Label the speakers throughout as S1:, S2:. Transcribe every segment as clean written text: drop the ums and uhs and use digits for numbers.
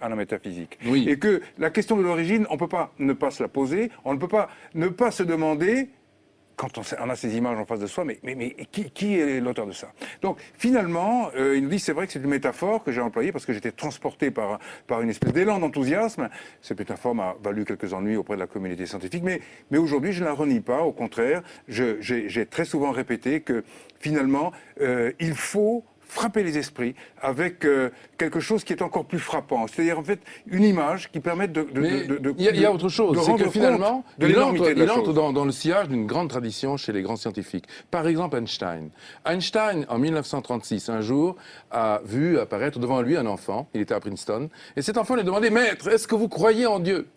S1: à la métaphysique.
S2: Oui.
S1: Et que la question de l'origine, on ne peut pas ne pas se la poser, on ne peut pas ne pas se demander, quand on a ces images en face de soi, mais qui est l'auteur de ça? Donc finalement, il nous dit, c'est vrai que c'est une métaphore que j'ai employée parce que j'étais transporté par une espèce d'élan d'enthousiasme. Cette métaphore m'a valu quelques ennuis auprès de la communauté scientifique, mais aujourd'hui je ne la renie pas, au contraire, j'ai très souvent répété que finalement, il faut frapper les esprits avec quelque chose qui est encore plus frappant. C'est-à-dire, en fait, une image qui permette de
S2: il y a autre chose, c'est que finalement,
S1: il
S2: entre dans le sillage d'une grande tradition chez les grands scientifiques. Par exemple, Einstein. Einstein, en 1936, un jour, a vu apparaître devant lui un enfant, il était à Princeton, et cet enfant lui a demandé « Maître, est-ce que vous croyez en Dieu ?»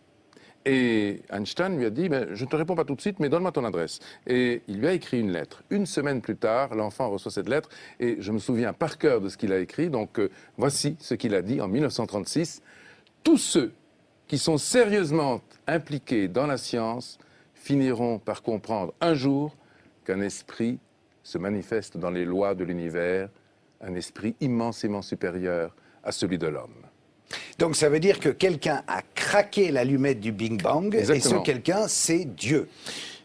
S2: Et Einstein lui a dit « Je ne te réponds pas tout de suite, mais donne-moi ton adresse. » Et il lui a écrit une lettre. Une semaine plus tard, l'enfant reçoit cette lettre, et je me souviens par cœur de ce qu'il a écrit. Donc voici ce qu'il a dit en 1936. « Tous ceux qui sont sérieusement impliqués dans la science finiront par comprendre un jour qu'un esprit se manifeste dans les lois de l'univers, un esprit immensément supérieur à celui de l'homme. »
S3: Donc ça veut dire que quelqu'un a craqué l'allumette du Big Bang.
S2: Exactement.
S3: Et ce quelqu'un, c'est Dieu.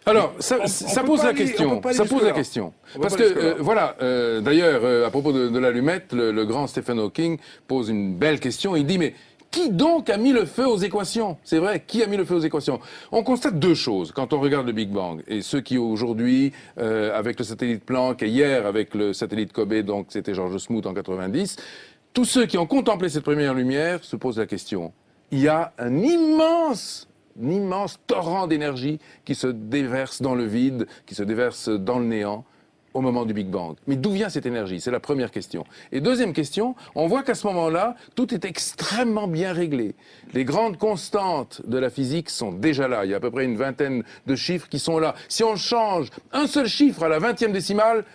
S2: Alors, ça pose la question. Ça pose la question. Parce que, voilà, d'ailleurs, à propos de l'allumette, le grand Stephen Hawking pose une belle question. Il dit, mais qui donc a mis le feu aux équations? C'est vrai, qui a mis le feu aux équations? On constate deux choses quand on regarde le Big Bang. Et ceux qui aujourd'hui, avec le satellite Planck, et hier avec le satellite Kobe, donc c'était George Smoot en 90, tous ceux qui ont contemplé cette première lumière se posent la question. Il y a un immense torrent d'énergie qui se déverse dans le vide, qui se déverse dans le néant au moment du Big Bang. Mais d'où vient cette énergie? C'est la première question. Et deuxième question, on voit qu'à ce moment-là, tout est extrêmement bien réglé. Les grandes constantes de la physique sont déjà là. Il y a à peu près une vingtaine de chiffres qui sont là. Si on change un seul chiffre à la 20e décimale,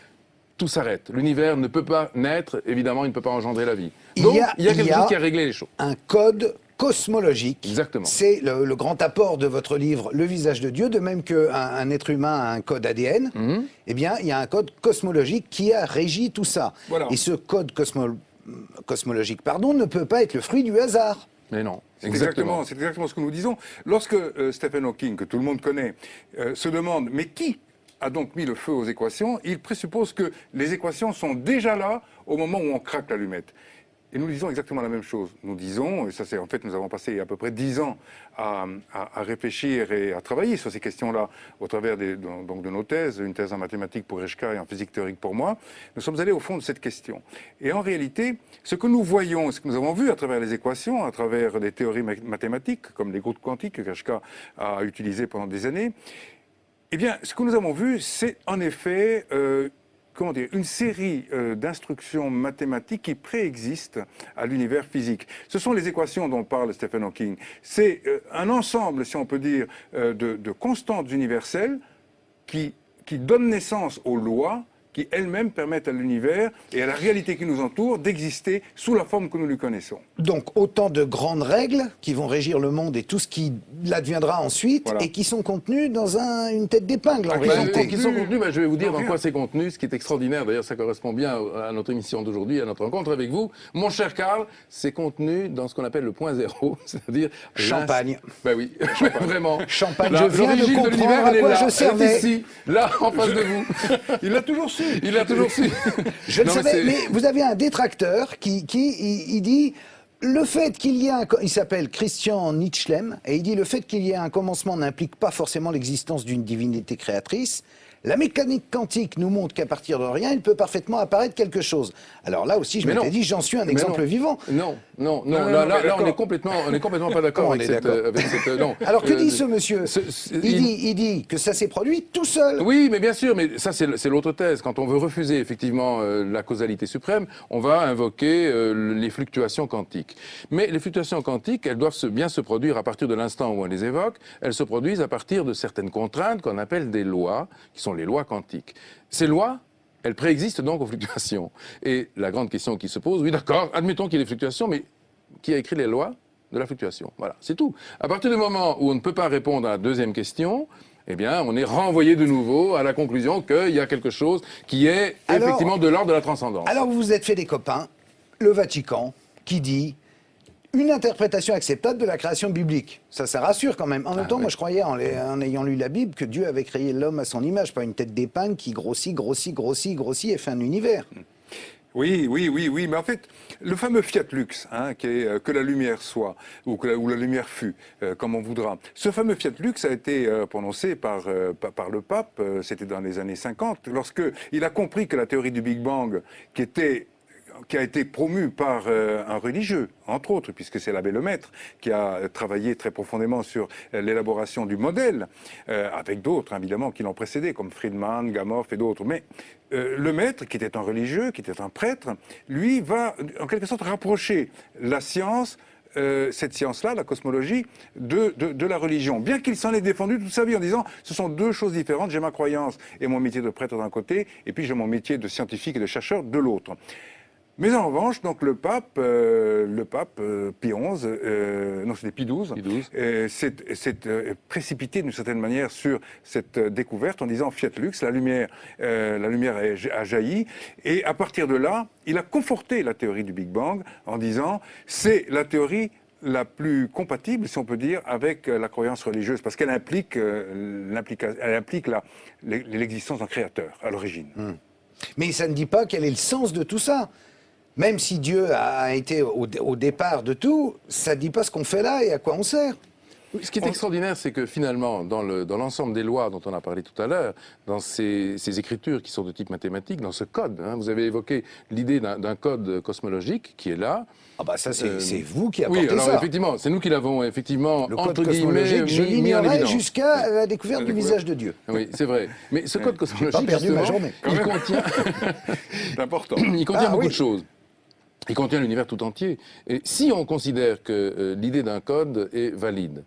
S2: tout s'arrête. L'univers ne peut pas naître, évidemment, il ne peut pas engendrer la vie. Donc, il y a quelque chose qui a réglé les choses.
S3: Un code cosmologique.
S2: Exactement.
S3: C'est le grand apport de votre livre, Le visage de Dieu, de même qu'un être humain a un code ADN, eh bien, il y a un code cosmologique qui a régi tout ça.
S1: Voilà.
S3: Et ce code cosmologique, ne peut pas être le fruit du hasard.
S2: Mais non.
S1: C'est exactement ce que nous disons. Lorsque Stephen Hawking, que tout le monde connaît, se demande « Mais qui a donc mis le feu aux équations ?» il présuppose que les équations sont déjà là au moment où on craque l'allumette. Et nous disons exactement la même chose. Nous disons, et ça c'est en fait, nous avons passé à peu près 10 ans à réfléchir et à travailler sur ces questions-là au travers de nos thèses, une thèse en mathématiques pour Eshka et en physique théorique pour moi. Nous sommes allés au fond de cette question. Et en réalité, ce que nous voyons, ce que nous avons vu à travers les équations, à travers des théories mathématiques, comme les groupes quantiques que Eshka a utilisées pendant des années, eh bien, ce que nous avons vu, c'est en effet une série d'instructions mathématiques qui préexistent à l'univers physique. Ce sont les équations dont parle Stephen Hawking. C'est un ensemble, si on peut dire, de constantes universelles qui donnent naissance aux lois qui elles-mêmes permettent à l'univers et à la réalité qui nous entoure d'exister sous la forme que nous lui connaissons.
S3: Donc autant de grandes règles qui vont régir le monde et tout ce qui l'adviendra ensuite, voilà. Et qui sont contenues dans une tête d'épingle en réalité.
S2: Qui sont contenues, je vais vous dire dans quoi c'est contenu, ce qui est extraordinaire, d'ailleurs ça correspond bien à notre émission d'aujourd'hui, à notre rencontre avec vous. Mon cher Karl, c'est contenu dans ce qu'on appelle le point zéro, c'est-à-dire...
S3: Champagne.
S2: Ben oui, vraiment.
S3: Champagne, je viens de comprendre à quoi je servais.
S2: Ici, là, en face de vous.
S1: Il l'a toujours su.
S2: Il l'a toujours su.
S3: Je le savais, mais vous avez un détracteur qui dit le fait qu'il y ait il s'appelle Christian Nietschlem, et il dit le fait qu'il y ait un commencement n'implique pas forcément l'existence d'une divinité créatrice. La mécanique quantique nous montre qu'à partir de rien, il peut parfaitement apparaître quelque chose. Alors là aussi, je m'étais dit, j'en suis un exemple vivant.
S2: Non, là, on est complètement pas d'accord avec cette... non.
S3: Alors que dit ce monsieur? Il dit que ça s'est produit tout seul.
S2: Oui, mais bien sûr, mais ça c'est l'autre thèse. Quand on veut refuser effectivement la causalité suprême, on va invoquer les fluctuations quantiques. Mais les fluctuations quantiques, elles doivent bien se produire à partir de l'instant où on les évoque. Elles se produisent à partir de certaines contraintes qu'on appelle des lois, qui sont les lois quantiques. Ces lois, elles préexistent donc aux fluctuations. Et la grande question qui se pose, oui d'accord, admettons qu'il y ait des fluctuations, mais qui a écrit les lois de la fluctuation? Voilà, c'est tout. À partir du moment où on ne peut pas répondre à la deuxième question, eh bien, on est renvoyé de nouveau à la conclusion qu'il y a quelque chose qui est effectivement de l'ordre de la transcendance.
S3: Alors vous vous êtes fait des copains, le Vatican, qui dit une interprétation acceptable de la création biblique. Ça rassure quand même. En même temps, moi je croyais, en ayant lu la Bible, que Dieu avait créé l'homme à son image, pas une tête d'épingle qui grossit et fait un univers.
S1: Oui, mais en fait, le fameux Fiat Lux, qui est que la lumière soit, ou la lumière fut, comme on voudra. Ce fameux Fiat Lux a été prononcé par le pape, c'était dans les années 50, lorsque il a compris que la théorie du Big Bang, qui a été promu par un religieux, entre autres, puisque c'est l'abbé Lemaître qui a travaillé très profondément sur l'élaboration du modèle, avec d'autres, évidemment, qui l'ont précédé, comme Friedman, Gamow et d'autres. Mais Lemaître, qui était un religieux, qui était un prêtre, lui va, en quelque sorte, rapprocher la science, cette science-là, la cosmologie, de la religion. Bien qu'il s'en ait défendu toute sa vie en disant ce sont deux choses différentes, j'ai ma croyance et mon métier de prêtre d'un côté, et puis j'ai mon métier de scientifique et de chercheur de l'autre. Mais en revanche, donc le pape Pie XI, non c'était Pie XII, s'est précipité d'une certaine manière sur cette découverte en disant Fiat Lux, la lumière a jailli, et à partir de là, il a conforté la théorie du Big Bang en disant c'est la théorie la plus compatible, si on peut dire, avec la croyance religieuse, parce qu'elle implique l'existence d'un créateur à l'origine.
S3: Mais ça ne dit pas quel est le sens de tout ça. Même si Dieu a été au départ de tout, ça ne dit pas ce qu'on fait là et à quoi on sert.
S2: Ce qui est extraordinaire, c'est que finalement, dans l'ensemble des lois dont on a parlé tout à l'heure, dans ces écritures qui sont de type mathématique, dans ce code, vous avez évoqué l'idée d'un code cosmologique qui est là.
S3: Ah bah ça, c'est vous qui apportez ça.
S2: Oui, alors effectivement, c'est nous qui l'avons effectivement,
S3: le code
S2: entre guillemets,
S3: je l'ignorais jusqu'à la découverte du visage de Dieu.
S2: Oui, c'est vrai. Mais ce code cosmologique,
S3: j'ai pas perdu ma journée.
S2: Il contient...
S1: c'est important.
S2: Il contient beaucoup de choses. Il contient l'univers tout entier. Et si on considère que l'idée d'un code est valide,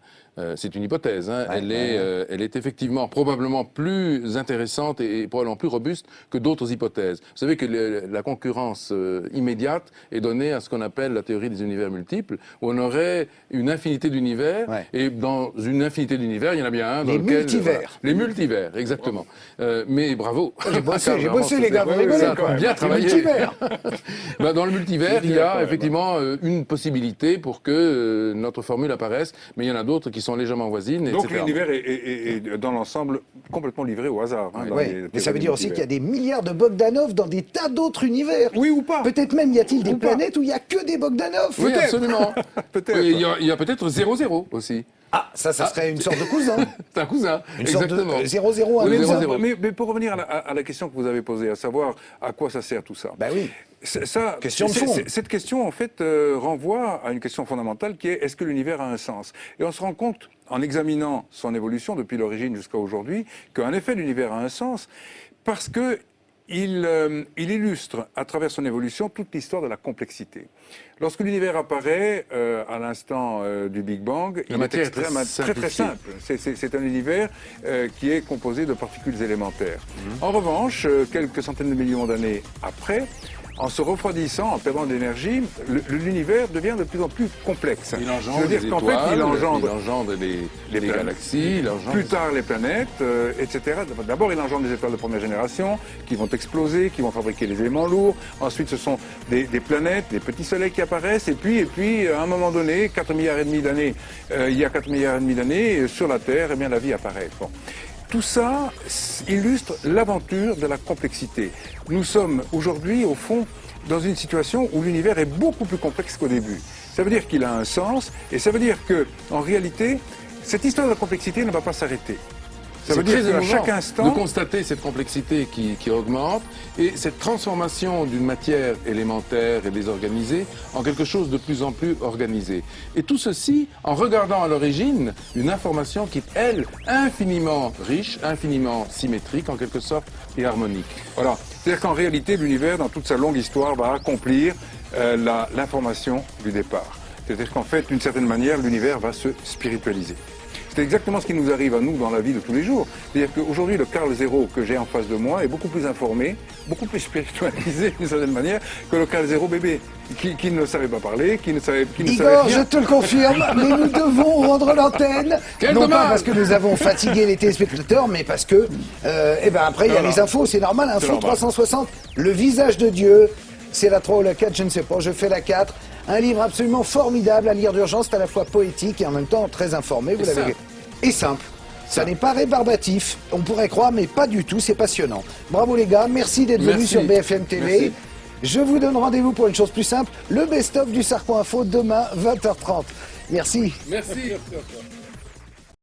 S2: c'est une hypothèse, elle est effectivement probablement plus intéressante et probablement plus robuste que d'autres hypothèses. Vous savez que la concurrence immédiate est donnée à ce qu'on appelle la théorie des univers multiples, où on aurait une infinité d'univers, et dans une infinité d'univers, il y en a bien un dans lequel...
S3: Les multivers.
S2: Les multivers, exactement. Mais bravo.
S3: J'ai bossé les gars, vous rigolez quoi.
S2: Bien travaillé. Dans le multivers, il y a effectivement une possibilité pour que notre formule apparaisse, mais il y en a d'autres qui sont légèrement voisines,
S1: donc
S2: etc.
S1: l'univers est dans l'ensemble complètement livré au hasard.
S3: Mais ça veut dire aussi qu'il y a des milliards de Bogdanov dans des tas d'autres univers.
S1: Oui ou pas.
S3: Peut-être même y a-t-il des planètes où il n'y a que des Bogdanov.
S2: Oui, absolument.
S1: Peut-être.
S2: Il y a peut-être 0-0 aussi.
S3: Ah, ça serait une sorte de cousin.
S2: C'est un cousin,
S3: une
S2: exactement.
S3: Sorte de 0-0-1.
S1: Mais pour revenir à la question que vous avez posée, à savoir à quoi ça sert tout ça.
S3: Ben oui.
S1: Question de fond. Cette question, en fait, renvoie à une question fondamentale qui est est-ce que l'univers a un sens? Et on se rend compte, en examinant son évolution depuis l'origine jusqu'à aujourd'hui, qu'en effet, l'univers a un sens parce que il illustre à travers son évolution toute l'histoire de la complexité. Lorsque l'univers apparaît à l'instant du Big Bang, il est très simple. C'est un univers qui est composé de particules élémentaires. En revanche, quelques centaines de millions d'années après, en se refroidissant, en perdant de l'énergie, l'univers devient de plus en plus complexe.
S2: Il engendre des étoiles, il engendre les galaxies,
S1: plus tard les planètes, etc. D'abord, il engendre des étoiles de première génération qui vont exploser, qui vont fabriquer des éléments lourds. Ensuite, ce sont des planètes, des petits soleils qui apparaissent. Et puis, à un moment donné, 4,5 milliards d'années, il y a 4,5 milliards d'années, sur la Terre, eh bien, la vie apparaît. Bon. Tout ça illustre l'aventure de la complexité. Nous sommes aujourd'hui, au fond, dans une situation où l'univers est beaucoup plus complexe qu'au début. Ça veut dire qu'il a un sens, et ça veut dire que, en réalité, cette histoire de la complexité ne va pas s'arrêter. Ça veut dire qu'à chaque instant...
S2: de constater cette complexité qui augmente et cette transformation d'une matière élémentaire et désorganisée en quelque chose de plus en plus organisé. Et tout ceci en regardant à l'origine une information qui est, elle, infiniment riche, infiniment symétrique, en quelque sorte, et harmonique.
S1: Voilà. C'est-à-dire qu'en réalité, l'univers, dans toute sa longue histoire, va accomplir l'information du départ. C'est-à-dire qu'en fait, d'une certaine manière, l'univers va se spiritualiser. C'est exactement ce qui nous arrive à nous dans la vie de tous les jours. C'est-à-dire qu'aujourd'hui, le Carl Zero que j'ai en face de moi est beaucoup plus informé, beaucoup plus spiritualisé d'une certaine manière que le Carl Zero bébé, qui ne savait pas parler, qui ne savait
S3: Igor,
S1: rien.
S3: je te le confirme, mais nous devons rendre l'antenne. Non pas parce que nous avons fatigué les téléspectateurs, mais parce que, après, il y a les infos, c'est normal, Info 360, le visage de Dieu. c'est la 3 ou la 4, je ne sais pas, je fais la 4. Un livre absolument formidable à lire d'urgence, c'est à la fois poétique et en même temps très informé, vous l'avez vu. Et simple. Ça n'est pas rébarbatif, on pourrait croire, mais pas du tout, c'est passionnant. Bravo les gars, merci d'être venus sur BFM TV. Merci. Je vous donne rendez-vous pour une chose plus simple, le best-of du Sarko Info demain 20h30. Merci.
S2: Merci.